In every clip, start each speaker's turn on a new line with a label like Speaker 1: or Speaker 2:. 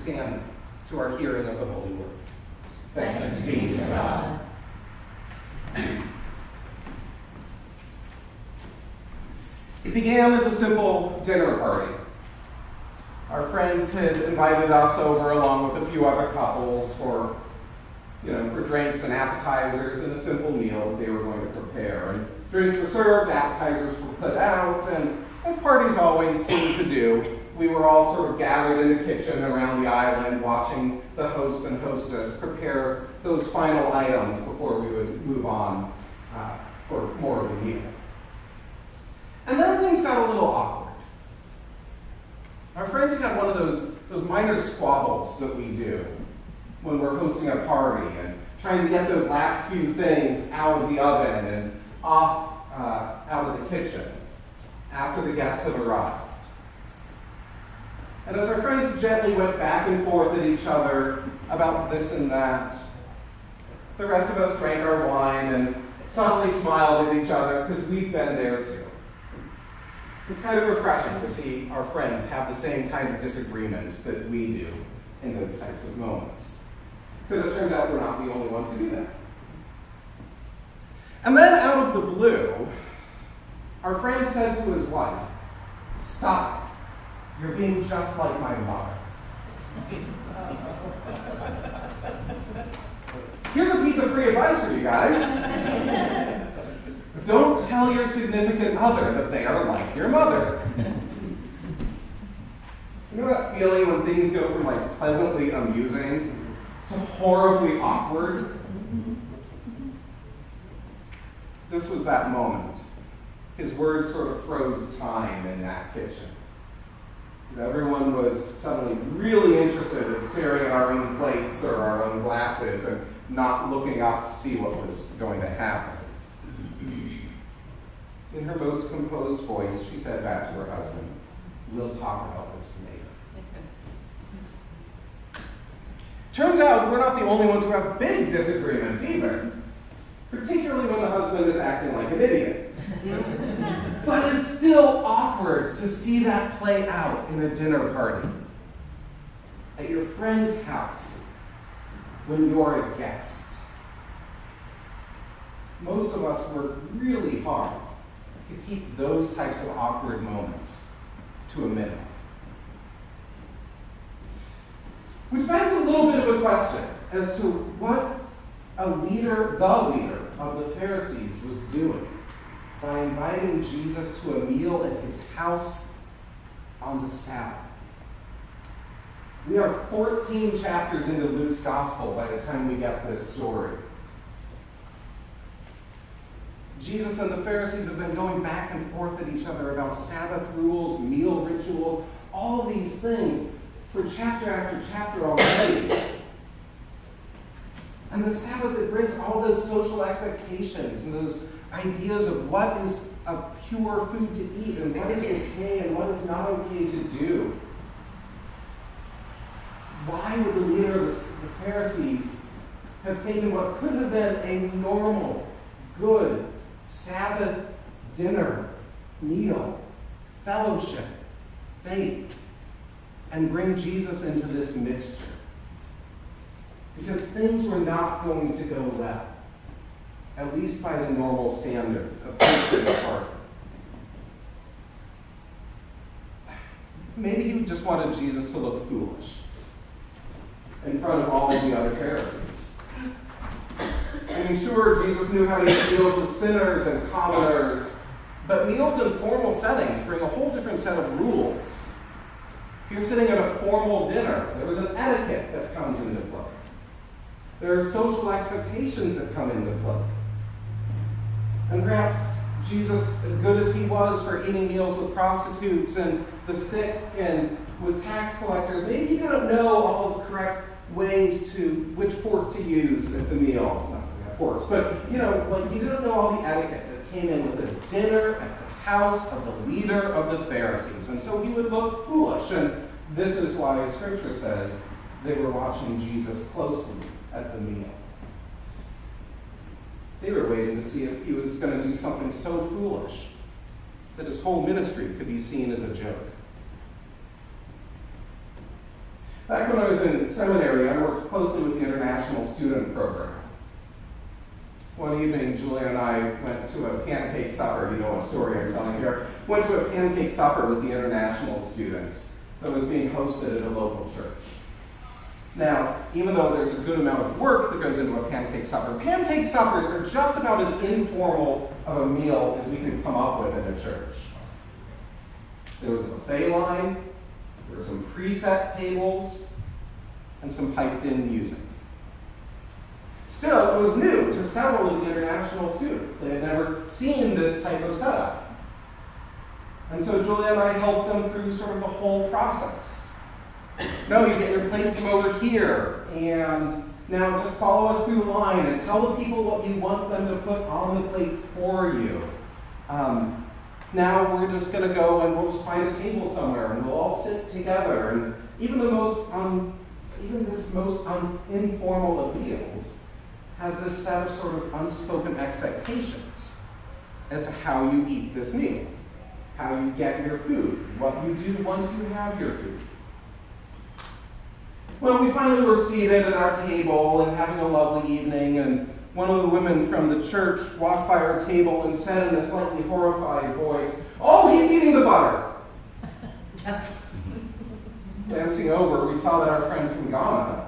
Speaker 1: stand to our hearing of the Holy Word.
Speaker 2: Thanks be to God.
Speaker 1: It began as a simple dinner party. Our friends had invited us over along with a few other couples for drinks and appetizers and a simple meal that they were going to prepare. And drinks were served, appetizers were put out, and as parties always seem to do, we were all sort of gathered in the kitchen around the island watching the host and hostess prepare those final items before we would move on for more of the meal. And then things got a little awkward. Our friends had one of those minor squabbles that we do when we're hosting a party and trying to get those last few things out of the oven and off out of the kitchen after the guests have arrived. And as our friends gently went back and forth at each other about this and that, the rest of us drank our wine and suddenly smiled at each other because we've been there too. It's kind of refreshing to see our friends have the same kind of disagreements that we do in those types of moments. Because it turns out we're not the only ones who do that. And then out of the blue, our friend said to his wife, "Stop. You're being just like my mother." Here's a piece of free advice for you guys. Don't tell your significant other that they are like your mother. You know that feeling when things go from pleasantly amusing to horribly awkward? This was that moment. His words sort of froze time in that kitchen. Everyone was suddenly really interested in staring at our own plates or our own glasses and not looking up to see what was going to happen. In her most composed voice, she said back to her husband, "We'll talk about this later." Turns out we're not the only ones who have big disagreements either, particularly when the husband is acting like an idiot. But it's still awkward to see that play out in a dinner party, at your friend's house, when you're a guest. Most of us work really hard to keep those types of awkward moments to a minimum. Which begs a little bit of a question as to what the leader of the Pharisees was doing by inviting Jesus to a meal at his house on the Sabbath. We are 14 chapters into Luke's gospel by the time we get this story. Jesus and the Pharisees have been going back and forth at each other about Sabbath rules, meal rituals, all these things for chapter after chapter already. And the Sabbath, it brings all those social expectations and those ideas of what is a pure food to eat and what is okay and what is not okay to do. Why would the leader of the Pharisees have taken what could have been a normal, good Sabbath dinner, meal, fellowship, faith, and bring Jesus into this mixture? Because things were not going to go well, at least by the normal standards of Christian party. Maybe he just wanted Jesus to look foolish in front of all of the other Pharisees. I mean, sure, Jesus knew how to eat meals with sinners and commoners, but meals in formal settings bring a whole different set of rules. If you're sitting at a formal dinner, there is an etiquette that comes into play. There are social expectations that come into play. And perhaps Jesus, as good as he was for eating meals with prostitutes and the sick and with tax collectors, maybe he didn't know all of the correct ways to which fork to use at the meal. Not that we have forks, but he didn't know all the etiquette that came in with a dinner at the house of the leader of the Pharisees. And so he would look foolish. And this is why Scripture says they were watching Jesus closely at the meal. They were waiting to see if he was going to do something so foolish that his whole ministry could be seen as a joke. Back when I was in seminary, I worked closely with the international student program. One evening, Julia and I went to a pancake supper. You know what story I'm telling here. Went to a pancake supper with the international students that was being hosted at a local church. Now, even though there's a good amount of work that goes into a pancake suppers are just about as informal of a meal as we can come up with in a church. There was a buffet line, there were some preset tables, and some piped-in music. Still, it was new to several of the international students. They had never seen this type of setup. And so Julia and I helped them through sort of the whole process. No, you get your plate from over here, and now just follow us through the line and tell the people what you want them to put on the plate for you. Now we're just going to go and we'll just find a table somewhere and we'll all sit together. And even this most informal of meals has this set of sort of unspoken expectations as to how you eat this meal, how you get your food, what you do once you have your food. Well, we finally were seated at our table and having a lovely evening, and one of the women from the church walked by our table and said in a slightly horrified voice, "Oh, he's eating the butter." Glancing over, we saw that our friend from Ghana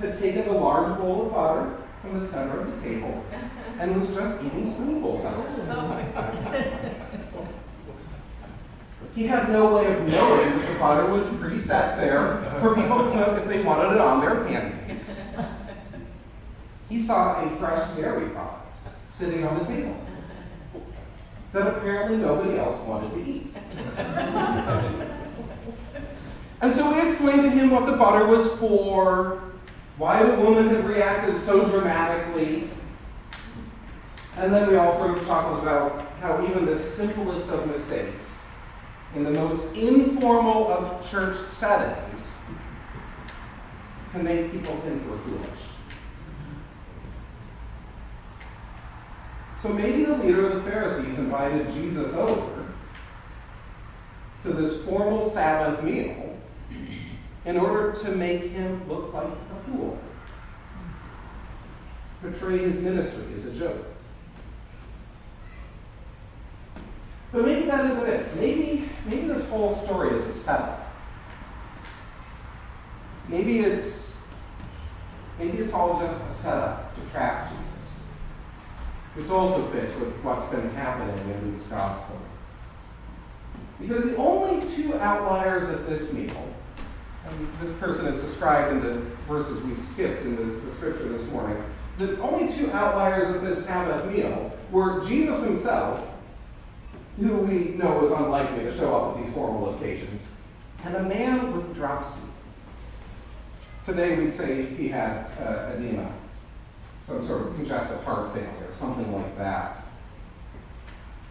Speaker 1: had taken a large bowl of butter from the center of the table and was just eating spoonfuls of it.
Speaker 2: Oh my God.
Speaker 1: He had no way of knowing that the butter was preset there for people to cook if they wanted it on their pancakes. He saw a fresh dairy product sitting on the table that apparently nobody else wanted to eat. And so we explained to him what the butter was for, why the woman had reacted so dramatically, and then we all sort of chuckled about how even the simplest of mistakes in the most informal of church settings can make people think we're foolish. So maybe the leader of the Pharisees invited Jesus over to this formal Sabbath meal in order to make him look like a fool, portray his ministry as a joke. But maybe that isn't it. Maybe this whole story is a setup. Maybe it's all just a setup to trap Jesus, which also fits with what's been happening in Luke's gospel. Because the only two outliers at this meal, and this person is described in the verses we skipped in the scripture this morning, the only two outliers of this Sabbath meal were Jesus himself, who we know is unlikely to show up at these formal occasions, and a man with dropsy. Today we'd say he had edema, some sort of congestive heart failure, something like that.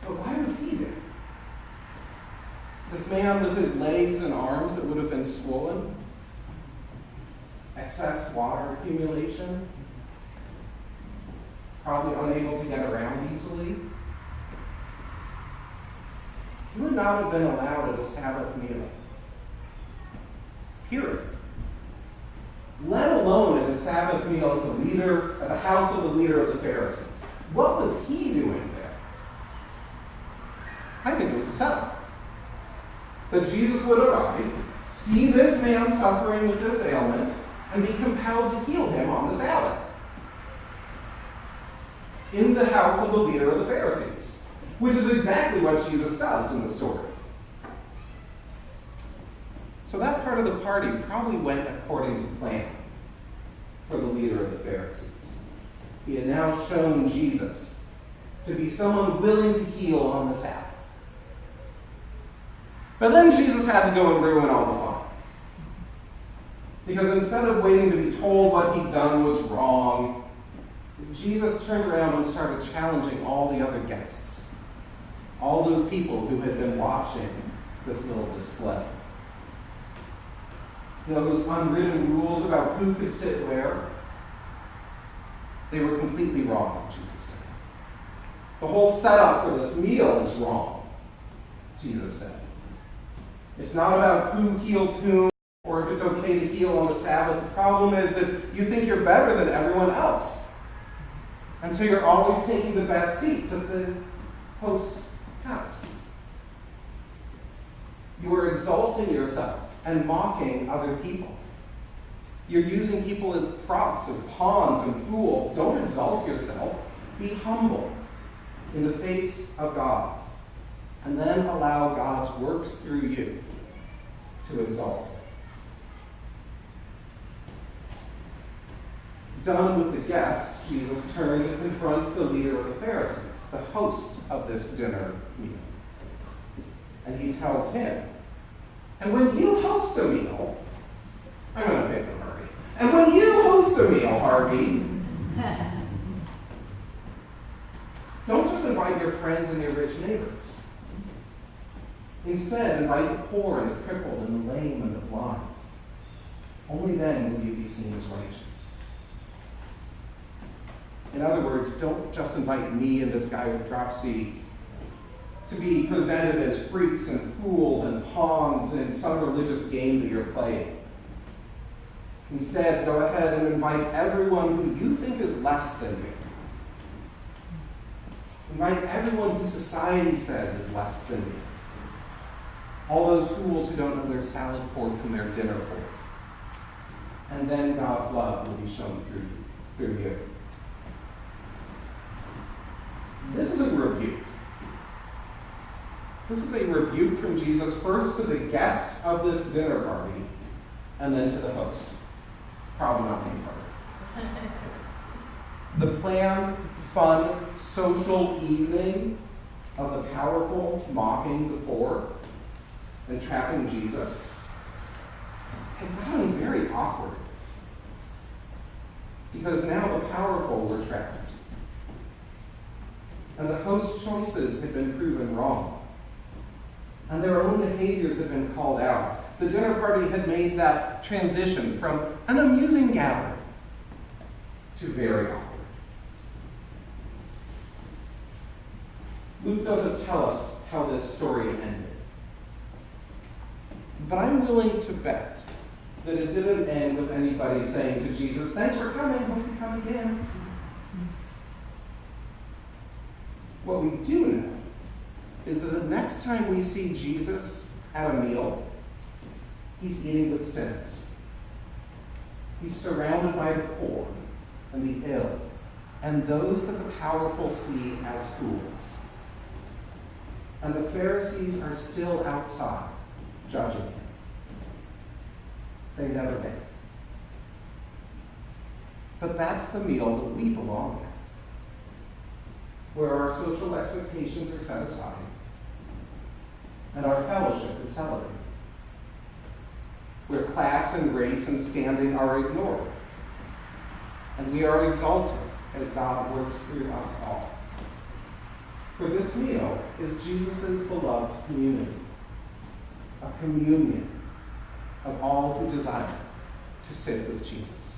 Speaker 1: But why was he there? This man with his legs and arms that would have been swollen, excess water accumulation, probably unable to get around easily. He would not have been allowed at a Sabbath meal. Period. Let alone at a Sabbath meal at the house of the leader of the Pharisees. What was he doing there? I think it was a setup. That Jesus would arrive, see this man suffering with this ailment, and be compelled to heal him on the Sabbath. In the house of the leader of the Pharisees. Which is exactly what Jesus does in the story. So that part of the party probably went according to plan for the leader of the Pharisees. He had now shown Jesus to be someone willing to heal on the Sabbath. But then Jesus had to go and ruin all the fun. Because instead of waiting to be told what he'd done was wrong, Jesus turned around and started challenging all the other guests. All those people who had been watching this little display. Those unwritten rules about who could sit where, they were completely wrong, Jesus said. The whole setup for this meal is wrong, Jesus said. It's not about who heals whom, or if it's okay to heal on the Sabbath. The problem is that you think you're better than everyone else. And so you're always taking the best seats at the host's house. You are exalting yourself and mocking other people. You're using people as props, as pawns and fools. Don't exalt yourself. Be humble in the face of God. And then allow God's works through you to exalt. Done with the guests, Jesus turns and confronts the leader of the Pharisees, the host of this dinner meal. And he tells him, and when you host a meal, I'm going to pick on Harvey. And when you host a meal, Harvey, don't just invite your friends and your rich neighbors. Instead, invite the poor and the crippled and the lame and the blind. Only then will you be seen as righteous. In other words, don't just invite me and this guy with dropsy to be presented as freaks and fools and pawns in some religious game that you're playing. Instead, go ahead and invite everyone who you think is less than you. Invite everyone who society says is less than you. All those fools who don't know their salad fork from their dinner fork. And then God's love will be shown through you. This is a rebuke. This is a rebuke from Jesus first to the guests of this dinner party and then to the host. Probably not being part of it. The planned, fun, social evening of the powerful mocking the poor and trapping Jesus had gotten very awkward. Because now the powerful were trapped. And the host's choices had been proven wrong. And their own behaviors had been called out. The dinner party had made that transition from an amusing gathering to very awkward. Luke doesn't tell us how this story ended. But I'm willing to bet that it didn't end with anybody saying to Jesus, "Thanks for coming, hope you come again." What we do know is that the next time we see Jesus at a meal, he's eating with sinners. He's surrounded by the poor and the ill and those that the powerful see as fools. And the Pharisees are still outside judging him. They never did. But that's the meal that we belong at, where our social expectations are set aside and our fellowship is celebrated, where class and race and standing are ignored, and we are exalted as God works through us all. For this meal is Jesus' beloved community, a communion of all who desire to sit with Jesus.